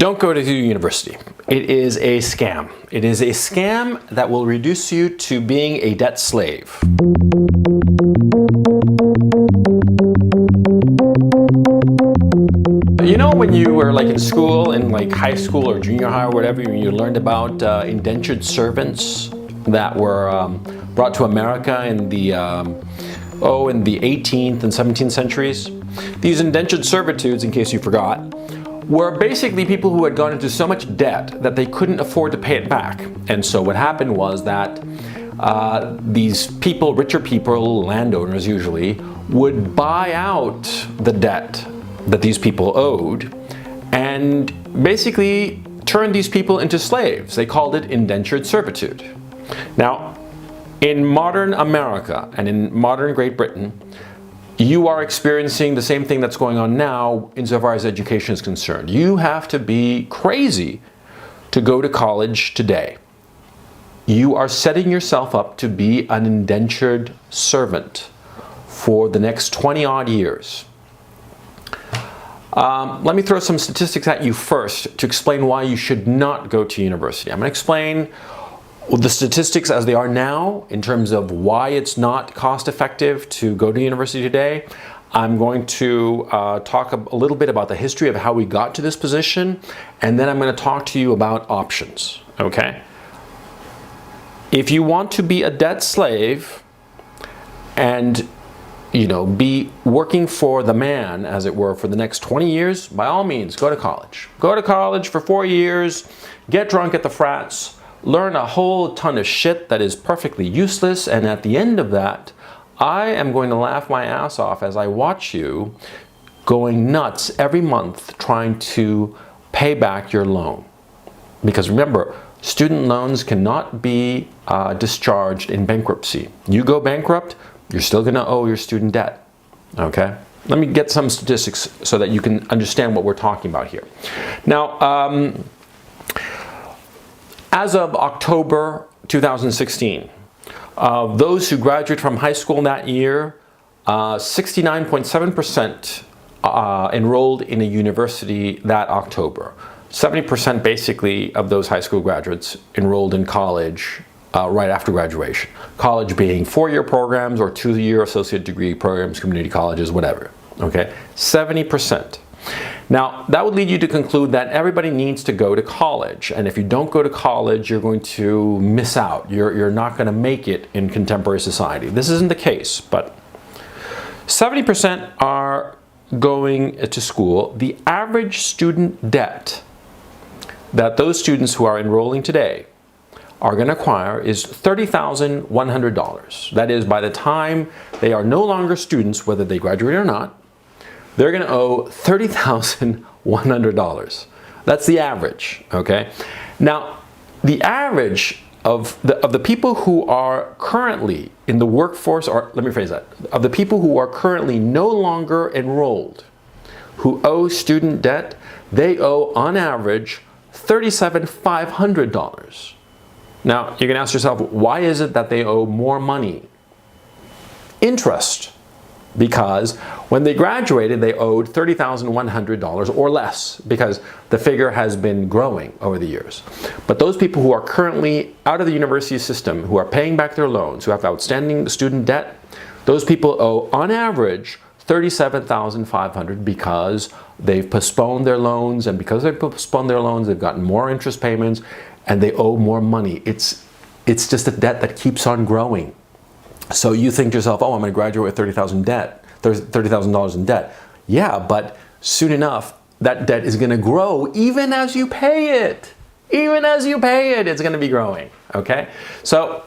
Don't go to university. It is a scam. It is a scam that will reduce you to being a debt slave. You know, when you were like in school, in like high school or junior high or whatever, you learned about indentured servants that were brought to America in the in the 18th and 17th centuries. These indentured servitudes, in case you forgot, were basically people who had gone into so much debt that they couldn't afford to pay it back. And so what happened was that these people, richer people, landowners usually, would buy out the debt that these people owed and basically turn these people into slaves. They called it indentured servitude. Now, in modern America and in modern Great Britain, you are experiencing the same thing that's going on now insofar as education is concerned. You have to be crazy to go to college today. You are setting yourself up to be an indentured servant for the next 20-odd years. Let me throw some statistics at you first to explain why you should not go to university. I'm going to explain the statistics as they are now in terms of why it's not cost effective to go to university today. I'm going to talk a little bit about the history of how we got to this position, and then I'm going to talk to you about options, okay? If you want to be a debt slave and be working for the man, as it were, for the next 20 years, by all means, go to college. Go to college for 4 years, get drunk at the frats, learn a whole ton of shit that is perfectly useless, and at the end of that, I am going to laugh my ass off as I watch you going nuts every month trying to pay back your loan. Because remember, student loans cannot be discharged in bankruptcy. You go bankrupt, you're still going to owe your student debt, okay? Let me get some statistics so that you can understand what we're talking about here. Now, as of October 2016, those who graduated from high school that year, 69.7% enrolled in a university that October. 70% basically of those high school graduates enrolled in college right after graduation. College being 4-year programs or 2-year associate degree programs, community colleges, whatever, okay? 70%. Now, that would lead you to conclude that everybody needs to go to college, and if you don't go to college, you're going to miss out. You're not going to make it in contemporary society. This isn't the case, but 70% are going to school. The average student debt that those students who are enrolling today are going to acquire is $30,100. That is, by the time they are no longer students, whether they graduate or not, they're going to owe $30,100. That's the average, okay? Now, the average of the people who are currently in the workforce, or let me phrase that, of the people who are currently no longer enrolled, who owe student debt, they owe on average $37,500. Now, you're going to ask yourself, why is it that they owe more money? Interest. Because when they graduated, they owed $30,100 or less, because the figure has been growing over the years. But those people who are currently out of the university system, who are paying back their loans, who have outstanding student debt, those people owe, on average, $37,500 because they've postponed their loans, and because they've postponed their loans, they've gotten more interest payments, and they owe more money. It's just a debt that keeps on growing. So you think to yourself, oh, I'm going to graduate with $30,000 in debt. Yeah, but soon enough, that debt is going to grow even as you pay it. Even as you pay it, it's going to be growing, okay? So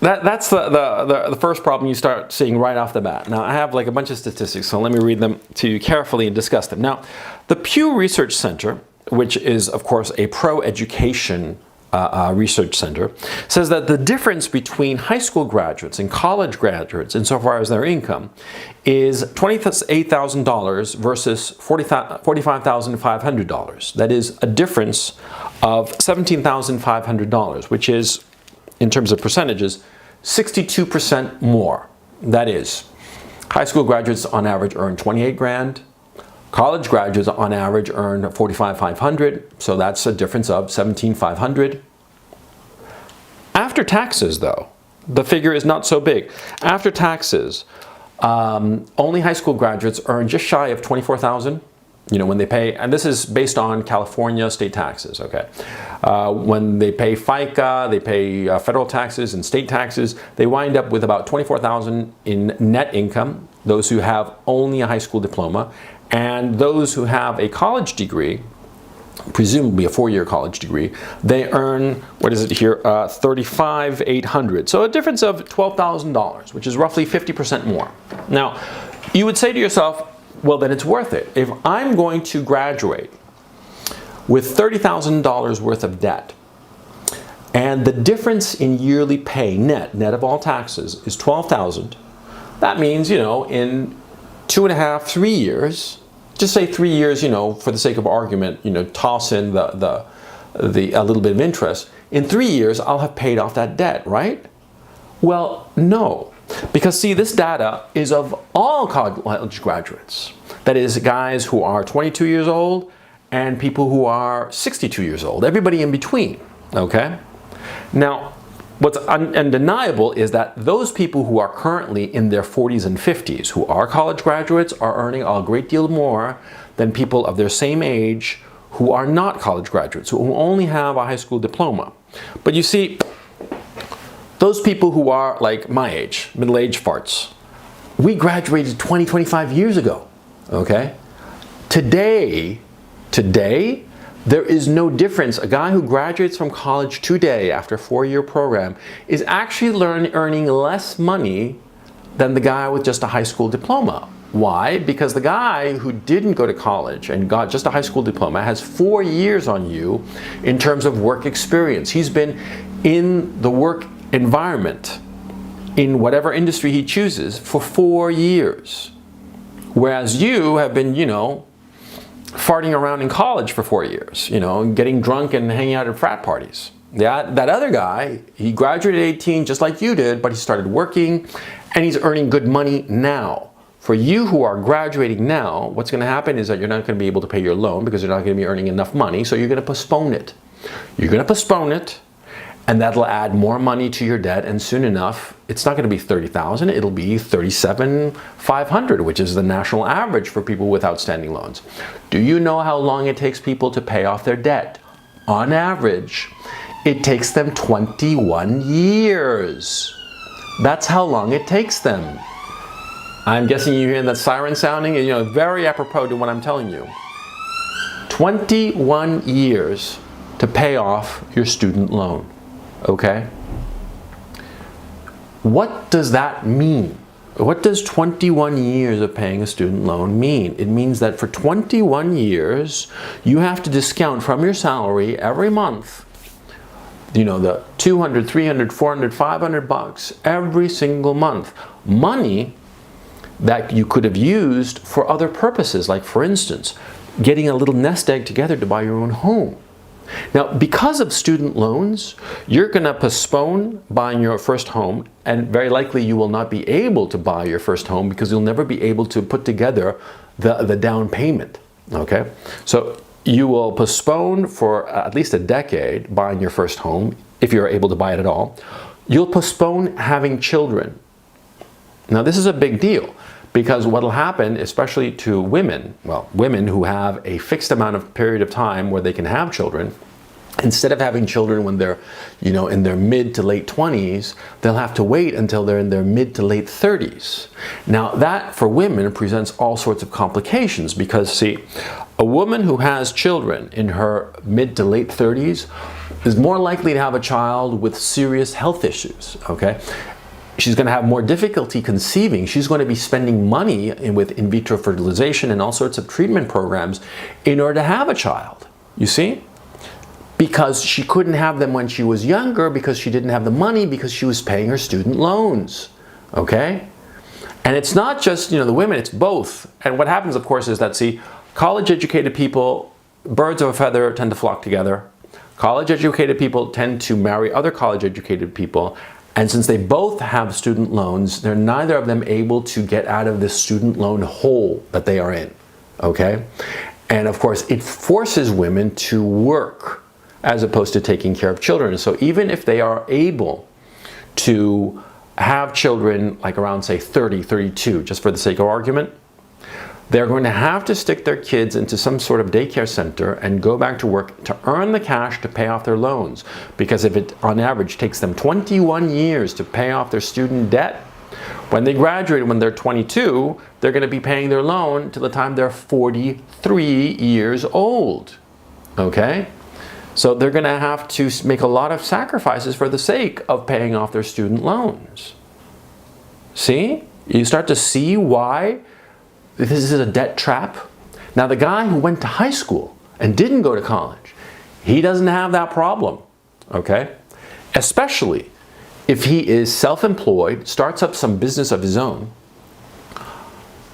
that's the first problem you start seeing right off the bat. Now, I have like a bunch of statistics, so let me read them to you carefully and discuss them. Now, the Pew Research Center, which is, of course, a pro-education research center, says that the difference between high school graduates and college graduates insofar as their income is $28,000 versus $45,500. That is a difference of $17,500, which is, in terms of percentages, 62% more. That is, high school graduates on average earn 28 grand. College graduates on average earn $45,500, so that's a difference of $17,500. After taxes, though, the figure is not so big. After taxes, only high school graduates earn just shy of $24,000. You know, when they pay, and this is based on California state taxes, okay? When they pay FICA, they pay federal taxes and state taxes, they wind up with about $24,000 in net income, those who have only a high school diploma, and those who have a college degree, presumably a 4-year college degree, they earn, what is it here, $35,800. So a difference of $12,000, which is roughly 50% more. Now, you would say to yourself, well, then it's worth it. If I'm going to graduate with $30,000 worth of debt, and the difference in yearly pay, net of all taxes, is $12,000, that means, you know, in 2.5, 3 years, just say 3 years, you know, for the sake of argument, you know, toss in a little bit of interest. In 3 years, I'll have paid off that debt, right? Well, no. Because see, this data is of all college graduates. That is, guys who are 22 years old and people who are 62 years old, everybody in between, okay? Now, what's undeniable is that those people who are currently in their 40s and 50s, who are college graduates, are earning a great deal more than people of their same age who are not college graduates, who only have a high school diploma. But you see, those people who are like my age, middle-aged farts, we graduated 20, 25 years ago, okay? Today, there is no difference. A guy who graduates from college today after a 4-year program is actually earning less money than the guy with just a high school diploma. Why? Because the guy who didn't go to college and got just a high school diploma has 4 years on you in terms of work experience. He's been in the work environment in whatever industry he chooses for 4 years. Whereas you have been, you know, farting around in college for 4 years, you know, getting drunk and hanging out at frat parties. That other guy, he graduated at 18 just like you did, but he started working and he's earning good money now. For you who are graduating now, what's going to happen is that you're not going to be able to pay your loan because you're not going to be earning enough money, so you're going to postpone it. You're going to postpone it, and that'll add more money to your debt, and soon enough, it's not going to be $30,000, it'll be $37,500, which is the national average for people with outstanding loans. Do you know how long it takes people to pay off their debt? On average, it takes them 21 years. That's how long it takes them. I'm guessing you're hearing that siren sounding, you know, very apropos to what I'm telling you. 21 years to pay off your student loan. Okay? What does that mean? What does 21 years of paying a student loan mean? It means that for 21 years, you have to discount from your salary every month, you know, the $200, $300, $400, $500 every single month. Money that you could have used for other purposes, like for instance, getting a little nest egg together to buy your own home. Now, because of student loans, you're going to postpone buying your first home, and very likely you will not be able to buy your first home because you'll never be able to put together the down payment, okay? So you will postpone for at least a decade buying your first home, if you're able to buy it at all. You'll postpone having children. Now, this is a big deal. Because what will happen, especially to women, well, women who have a fixed amount of period of time where they can have children, instead of having children when they're, you know, in their mid to late 20s, they'll have to wait until they're in their mid to late 30s. Now that, for women, presents all sorts of complications because, see, a woman who has children in her mid to late 30s is more likely to have a child with serious health issues, okay? She's going to have more difficulty conceiving. She's going to be spending money with in vitro fertilization and all sorts of treatment programs in order to have a child, you see? Because she couldn't have them when she was younger because she didn't have the money because she was paying her student loans, okay? And it's not just, you know, the women, it's both. And what happens, of course, is that, see, college-educated people, birds of a feather tend to flock together. College-educated people tend to marry other college-educated people. And since they both have student loans, they're neither of them able to get out of this student loan hole that they are in, okay? And of course, it forces women to work as opposed to taking care of children. So even if they are able to have children like around, say, 30, 32, just for the sake of argument, they're going to have to stick their kids into some sort of daycare center and go back to work to earn the cash to pay off their loans. Because if it, on average, takes them 21 years to pay off their student debt, when they graduate, when they're 22, they're going to be paying their loan till the time they're 43 years old, okay? So they're going to have to make a lot of sacrifices for the sake of paying off their student loans. See? You start to see why this is a debt trap. Now, the guy who went to high school and didn't go to college, he doesn't have that problem, okay? Especially if he is self-employed, starts up some business of his own,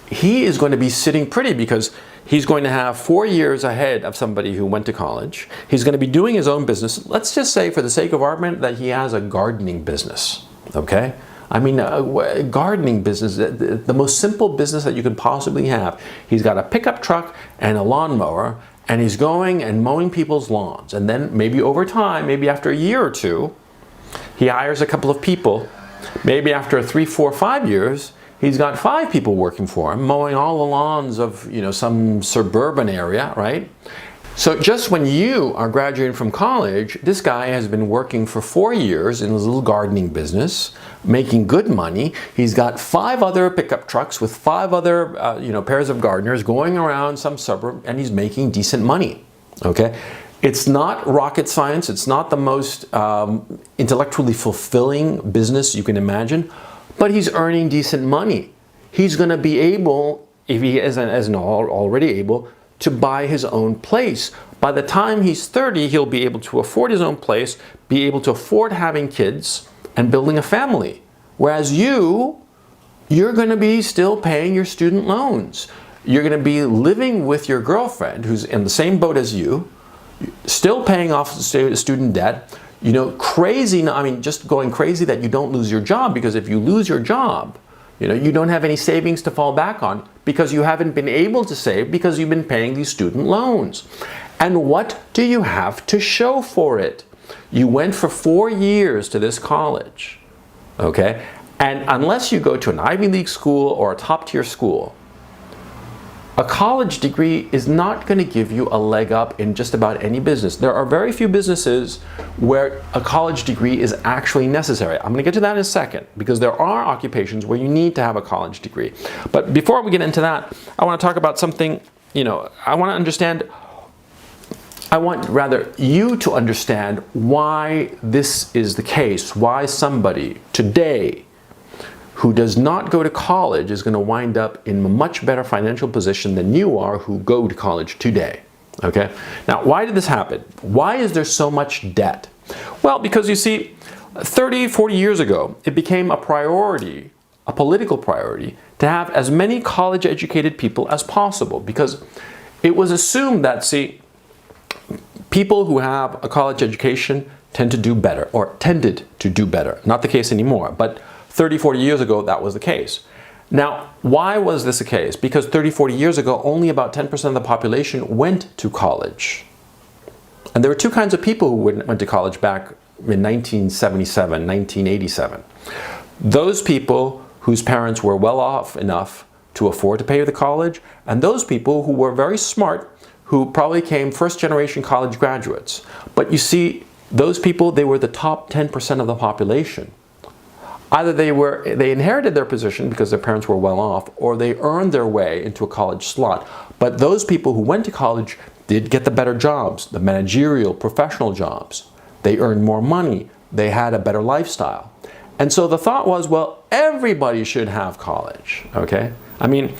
he is going to be sitting pretty because he's going to have 4 years ahead of somebody who went to college. He's going to be doing his own business. Let's just say, for the sake of argument, that he has a gardening business, okay? I mean, a gardening business, the most simple business that you can possibly have. He's got a pickup truck and a lawnmower, and he's going and mowing people's lawns. And then maybe over time, maybe after a year or two, he hires a couple of people. Maybe after 3, 4, 5 years, he's got 5 people working for him, mowing all the lawns of, you know, some suburban area, right? So just when you are graduating from college, this guy has been working for 4 years in his little gardening business, making good money. He's got 5 other pickup trucks with 5 other, pairs of gardeners going around some suburb, and he's making decent money, okay? It's not rocket science. It's not the most intellectually fulfilling business you can imagine, but he's earning decent money. He's going to be able, if he isn't already able, to buy his own place. By the time he's 30, he'll be able to afford his own place, be able to afford having kids and building a family. Whereas you're going to be still paying your student loans. You're going to be living with your girlfriend who's in the same boat as you, still paying off student debt, crazy, I mean, just going crazy that you don't lose your job, because if you lose your job, you don't have any savings to fall back on because you haven't been able to save because you've been paying these student loans. And what do you have to show for it? You went for 4 years to this college, okay? And unless you go to an Ivy League school or a top-tier school, a college degree is not going to give you a leg up in just about any business. There are very few businesses where a college degree is actually necessary. I'm going to get to that in a second, because there are occupations where you need to have a college degree. But before we get into that, I want to talk about something, I want rather you to understand why this is the case, why somebody today who does not go to college is going to wind up in a much better financial position than you are who go to college today, okay? Now, why did this happen? Why is there so much debt? Well, because you see, 30, 40 years ago, it became a priority, a political priority, to have as many college-educated people as possible, because it was assumed that, see, people who have a college education tend to do better, or tended to do better. Not the case anymore, but 30, 40 years ago, that was the case. Now, why was this the case? Because 30, 40 years ago, only about 10% of the population went to college. And there were 2 kinds of people who went to college back in 1977, 1987. Those people whose parents were well off enough to afford to pay the college, and those people who were very smart, who probably came first-generation college graduates. But you see, those people, they were the top 10% of the population. Either they inherited their position because their parents were well off, or they earned their way into a college slot. But those people who went to college did get the better jobs, the managerial, professional jobs. They earned more money. They had a better lifestyle. And so the thought was, well, everybody should have college, okay? I mean,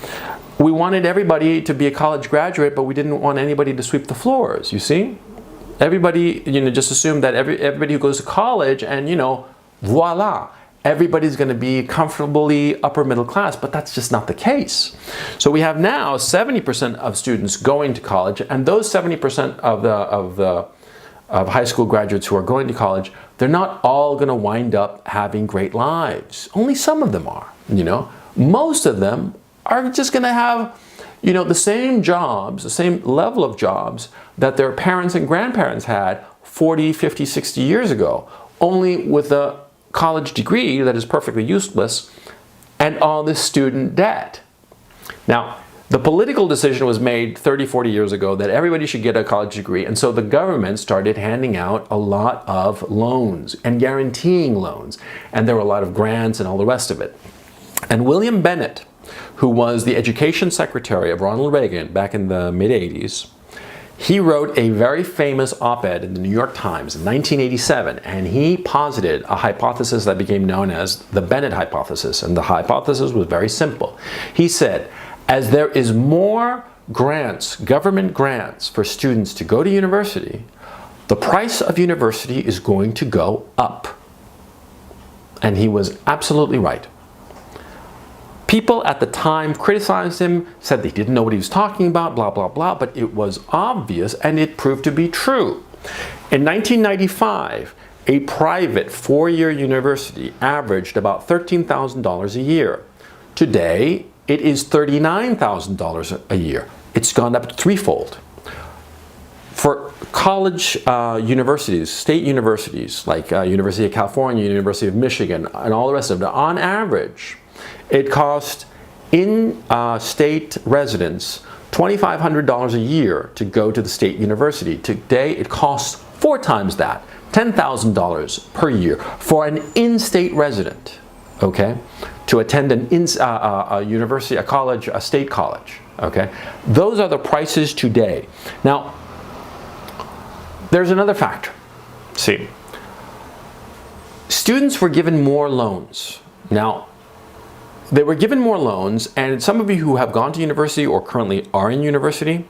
we wanted everybody to be a college graduate, but we didn't want anybody to sweep the floors, you see? Everybody, just assumed that everybody who goes to college and, voila, everybody's going to be comfortably upper middle class, but that's just not the case. So we have now 70% of students going to college, and those 70% of high school graduates who are going to college, they're not all going to wind up having great lives. Only some of them are, Most of them are just going to have, you know, the same jobs, the same level of jobs that their parents and grandparents had 40, 50, 60 years ago, only with a college degree that is perfectly useless and all this student debt. Now, the political decision was made 30, 40 years ago that everybody should get a college degree, and so the government started handing out a lot of loans and guaranteeing loans, and there were a lot of grants and all the rest of it. And William Bennett, who was the education secretary of Ronald Reagan back in the mid-80s, he wrote a very famous op-ed in the New York Times in 1987, and he posited a hypothesis that became known as the Bennett hypothesis, and the hypothesis was very simple. He said, as there is more grants, government grants for students to go to university, the price of university is going to go up. And he was absolutely right. People at the time criticized him, said they didn't know what he was talking about, blah, blah, blah, but it was obvious and it proved to be true. In 1995, a private four-year university averaged about $13,000 a year. Today, it is $39,000 a year. It's gone up threefold. For college universities, state universities like University of California, University of Michigan, and all the rest of them, on average, it costs in-state residents $2,500 a year to go to the state university. Today, it costs 4 times that, $10,000 per year for an in-state resident, okay, to attend a university, a college, a state college, okay? Those are the prices today. Now, there's another factor. See, students were given more loans. Now, they were given more loans, and some of you who have gone to university or currently are in university,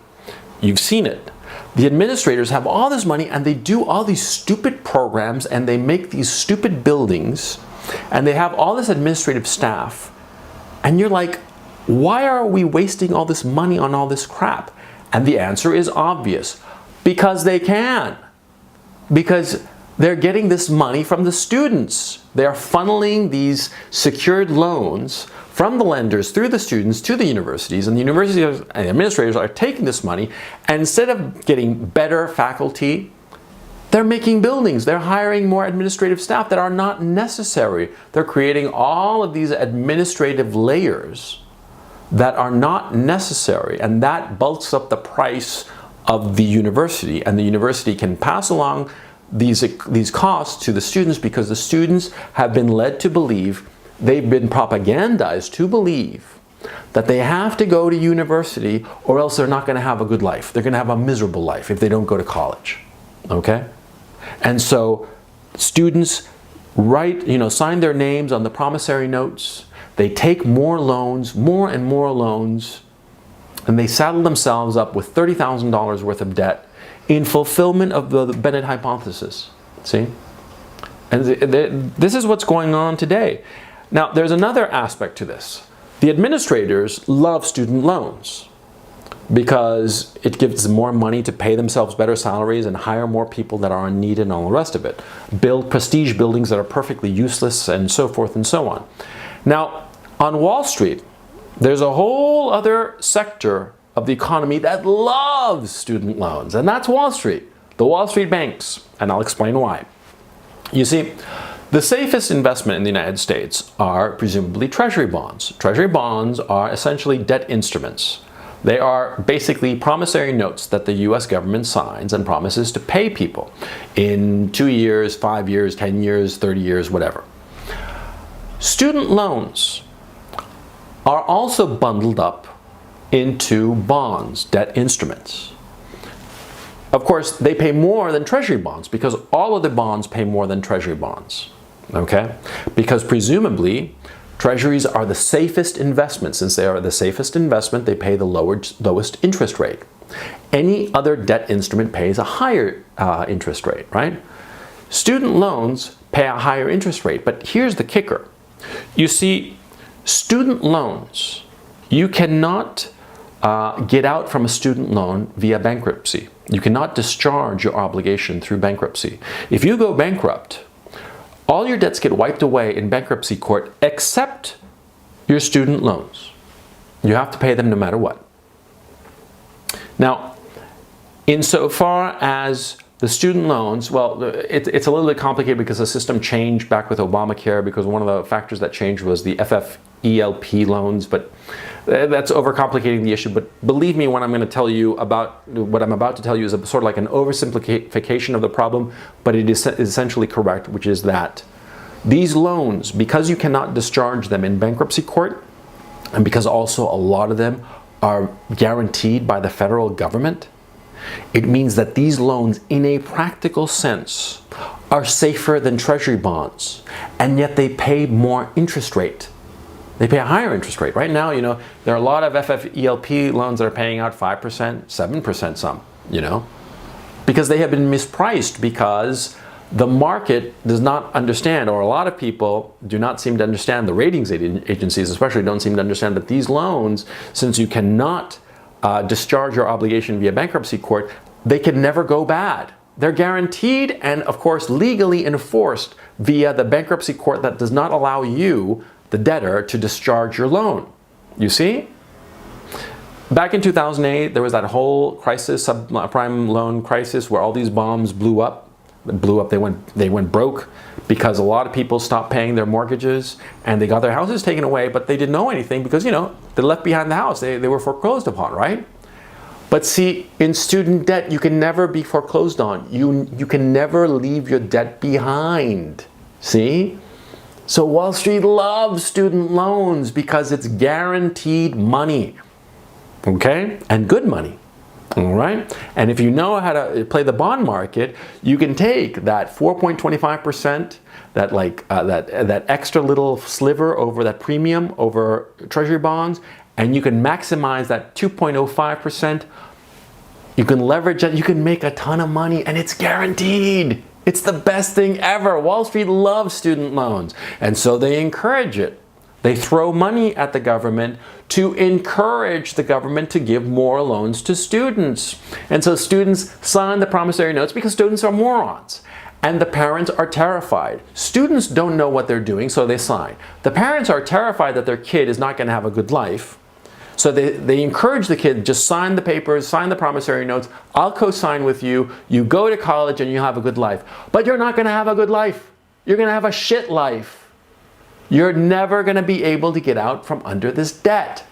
you've seen it. The administrators have all this money and they do all these stupid programs and they make these stupid buildings and they have all this administrative staff. And you're like, why are we wasting all this money on all this crap? And the answer is obvious. Because they can. Because they're getting this money from the students. They're funneling these secured loans from the lenders through the students to the universities, and the universities and administrators are taking this money, and instead of getting better faculty, they're making buildings. They're hiring more administrative staff that are not necessary. They're creating all of these administrative layers that are not necessary, and that bulks up the price of the university, and the university can pass along these costs to the students because the students have been led to believe, they've been propagandized to believe that they have to go to university or else they're not going to have a good life. They're going to have a miserable life if they don't go to college. Okay? And so students sign their names on the promissory notes. They take more loans, more and more loans, and they saddle themselves up with $30,000 worth of debt in fulfillment of the Bennett hypothesis. See? And this is what's going on today. Now, there's another aspect to this. The administrators love student loans because it gives them more money to pay themselves better salaries and hire more people that are in need and all the rest of it. Build prestige buildings that are perfectly useless and so forth and so on. Now, on Wall Street, there's a whole other sector of the economy that loves student loans, and that's Wall Street, the Wall Street banks, and I'll explain why. You see, the safest investment in the United States are presumably treasury bonds. Treasury bonds are essentially debt instruments. They are basically promissory notes that the US government signs and promises to pay people in 2 years, 5 years, 10 years, 30 years, whatever. Student loans are also bundled up into bonds, debt instruments. Of course, they pay more than treasury bonds because all of the bonds pay more than treasury bonds, okay? Because presumably, treasuries are the safest investment. Since they are the safest investment, they pay the lowest interest rate. Any other debt instrument pays a higher interest rate, right? Student loans pay a higher interest rate, but here's the kicker. You see, student loans, you cannot get out from a student loan via bankruptcy. You cannot discharge your obligation through bankruptcy. If you go bankrupt, all your debts get wiped away in bankruptcy court except your student loans. You have to pay them no matter what. Now, insofar as the student loans, well, it's a little bit complicated because the system changed back with Obamacare, because one of the factors that changed was the FFELP loans, but that's overcomplicating the issue. But believe me when I'm going to tell you about what I'm about to tell you is sort of like an oversimplification of the problem, but it is essentially correct, which is that these loans, because you cannot discharge them in bankruptcy court, and because also a lot of them are guaranteed by the federal government, it means that these loans, in a practical sense, are safer than treasury bonds, and yet they pay more interest rate. They pay a higher interest rate. Right now, there are a lot of FFELP loans that are paying out 5%, 7% some, because they have been mispriced, because the market does not understand, or a lot of people do not seem to understand, the ratings agencies especially don't seem to understand that these loans, since you cannot discharge your obligation via bankruptcy court, they can never go bad. They're guaranteed and, of course, legally enforced via the bankruptcy court that does not allow you, the debtor, to discharge your loan. You see? Back in 2008, there was that whole crisis, subprime loan crisis, where all these bombs blew up. They went broke because a lot of people stopped paying their mortgages and they got their houses taken away, but they didn't know anything because, they left behind the house. They were foreclosed upon, right? But see, in student debt, you can never be foreclosed on. You can never leave your debt behind. See? So Wall Street loves student loans because it's guaranteed money. Okay? And good money. All right? And if you know how to play the bond market, you can take that 4.25%, that extra little sliver over that premium over treasury bonds, and you can maximize that 2.05%. You can leverage that. You can make a ton of money, and it's guaranteed. It's the best thing ever. Wall Street loves student loans, and so they encourage it. They throw money at the government to encourage the government to give more loans to students. And so students sign the promissory notes because students are morons. And the parents are terrified. Students don't know what they're doing, so they sign. The parents are terrified that their kid is not going to have a good life. So they encourage the kid, just sign the papers, sign the promissory notes, I'll co-sign with you, you go to college and you'll have a good life. But you're not going to have a good life. You're going to have a shit life. You're never going to be able to get out from under this debt.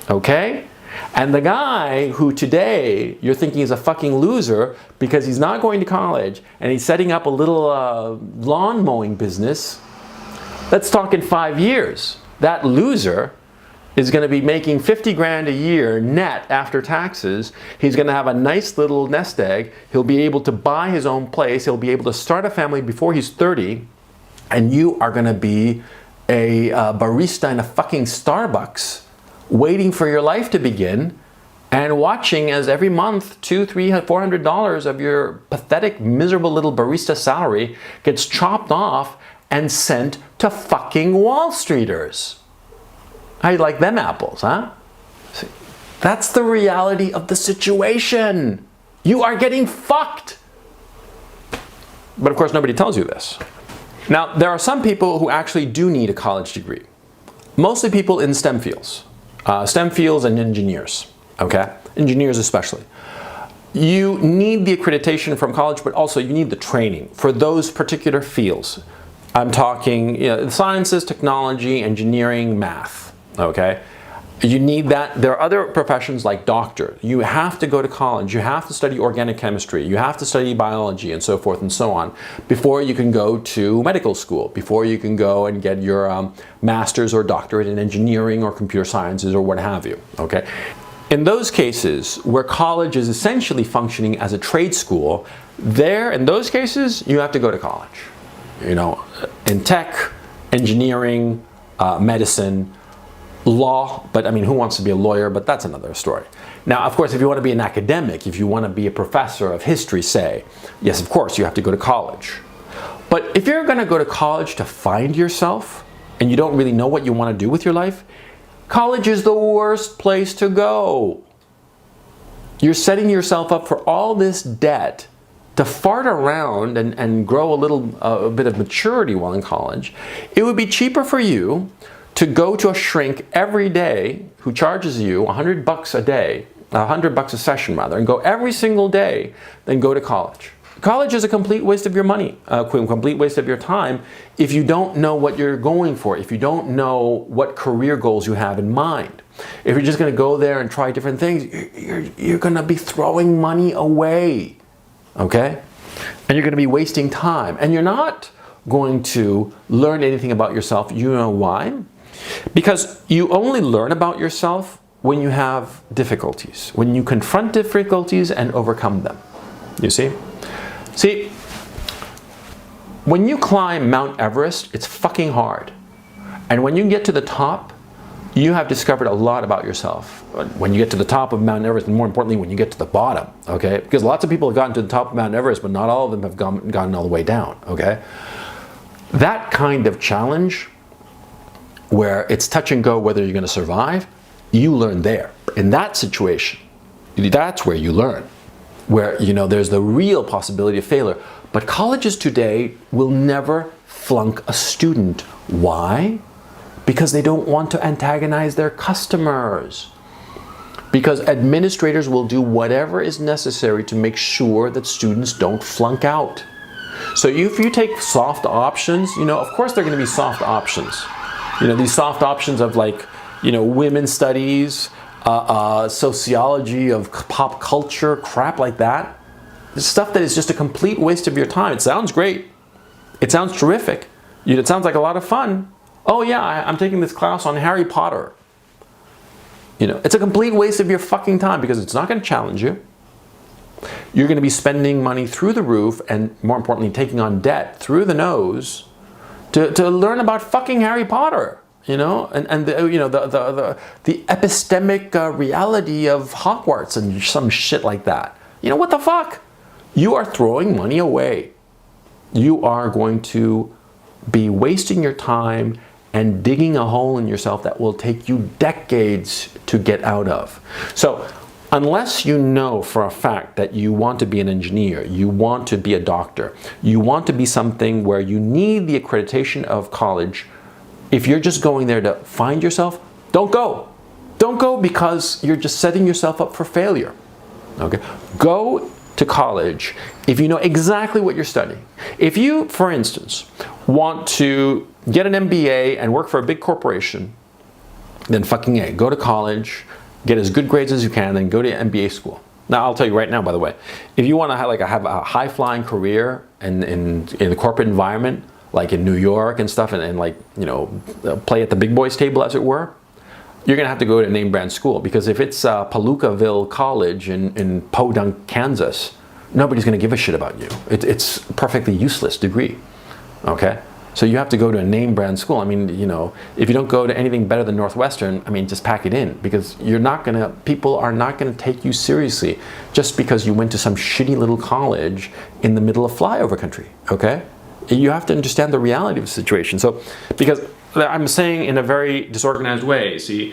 Okay? And the guy who today you're thinking is a fucking loser because he's not going to college and he's setting up a little lawn mowing business, let's talk in 5 years. That loser is going to be making 50 grand a year net after taxes. He's going to have a nice little nest egg. He'll be able to buy his own place. He'll be able to start a family before he's 30. And you are going to be a barista in a fucking Starbucks waiting for your life to begin and watching as every month $200, $300, $400 of your pathetic, miserable little barista salary gets chopped off and sent to fucking Wall Streeters. How you like them apples, huh? See, that's the reality of the situation. You are getting fucked. But of course, nobody tells you this. Now, there are some people who actually do need a college degree. Mostly people in STEM fields. STEM fields and engineers, okay? Engineers especially. You need the accreditation from college, but also you need the training for those particular fields. I'm talking sciences, technology, engineering, math, okay? You need that. There are other professions like doctor. You have to go to college. You have to study organic chemistry. You have to study biology and so forth and so on before you can go to medical school, before you can go and get your master's or doctorate in engineering or computer sciences or what have you, okay? In those cases where college is essentially functioning as a trade school, in those cases, you have to go to college. In tech, engineering, medicine, law, but I mean, who wants to be a lawyer? But that's another story. Now, of course, if you want to be an academic, if you want to be a professor of history, say, yes, of course, you have to go to college. But if you're going to go to college to find yourself and you don't really know what you want to do with your life, college is the worst place to go. You're setting yourself up for all this debt to fart around and grow a bit of maturity while in college. It would be cheaper for you to go to a shrink every day who charges you $100 a day $100 a session rather, and go every single day than go to college. College is a complete waste of your money, a complete waste of your time if you don't know what you're going for, if you don't know what career goals you have in mind. If you're just going to go there and try different things, you're going to be throwing money away, okay? And you're going to be wasting time. And you're not going to learn anything about yourself. You know why? Because you only learn about yourself when you have difficulties, when you confront difficulties and overcome them. You see? See, when you climb Mount Everest, it's fucking hard. And when you get to the top, you have discovered a lot about yourself. When you get to the top of Mount Everest, and more importantly, when you get to the bottom, okay? Because lots of people have gotten to the top of Mount Everest, but not all of them have gotten all the way down, okay? That kind of challenge, where it's touch and go whether you're going to survive, you learn there. In that situation, that's where you learn. Where, you know, there's the real possibility of failure. But colleges today will never flunk a student. Why? Because they don't want to antagonize their customers. Because administrators will do whatever is necessary to make sure that students don't flunk out. So if you take soft options, you know, of course there are going to be soft options. You know, these soft options of like, you know, women's studies, sociology of pop culture, crap like that. Stuff that is just a complete waste of your time. It sounds great. It sounds terrific. It sounds like a lot of fun. Oh yeah, I'm taking this class on Harry Potter. You know, it's a complete waste of your fucking time because it's not going to challenge you. You're going to be spending money through the roof and, more importantly, taking on debt through the nose to learn about fucking Harry Potter. You know, and the, you know, the epistemic reality of Hogwarts and some shit like that. You know, what the fuck? You are throwing money away. You are going to be wasting your time and digging a hole in yourself that will take you decades to get out of. So, unless you know for a fact that you want to be an engineer, you want to be a doctor, you want to be something where you need the accreditation of college, if you're just going there to find yourself, don't go. Don't go because you're just setting yourself up for failure. Okay? Go to college if you know exactly what you're studying. If you, for instance, want to get an MBA and work for a big corporation, then fucking A, go to college, get as good grades as you can, then go to MBA school. Now, I'll tell you right now, by the way, if you want to have a high-flying career in the corporate environment, like in New York and stuff, and like, you know, play at the big boys table, as it were, you're going to have to go to a name brand school. Because if it's Palookaville College in Podunk, Kansas, nobody's going to give a shit about you. It's a perfectly useless degree, okay? So you have to go to a name brand school. I mean, you know, if you don't go to anything better than Northwestern, I mean, just pack it in. Because people are not going to take you seriously just because you went to some shitty little college in the middle of flyover country, okay? You have to understand the reality of the situation. So, because I'm saying in a very disorganized way, see,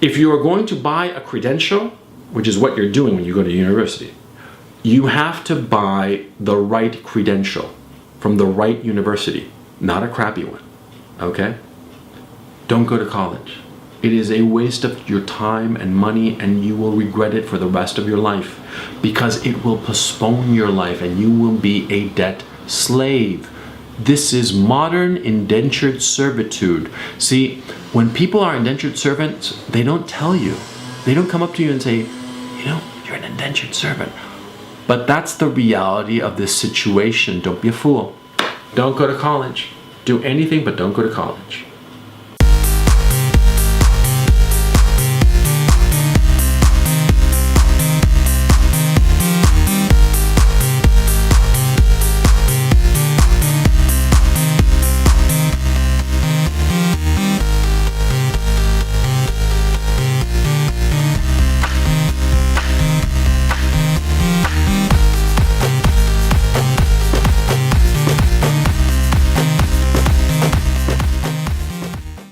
if you are going to buy a credential, which is what you're doing when you go to university, you have to buy the right credential from the right university, not a crappy one, okay? Don't go to college. It is a waste of your time and money, and you will regret it for the rest of your life because it will postpone your life and you will be a debt slave. This is modern indentured servitude. See, when people are indentured servants, they don't tell you. They don't come up to you and say, you know, you're an indentured servant. But that's the reality of this situation. Don't be a fool. Don't go to college. Do anything but don't go to college.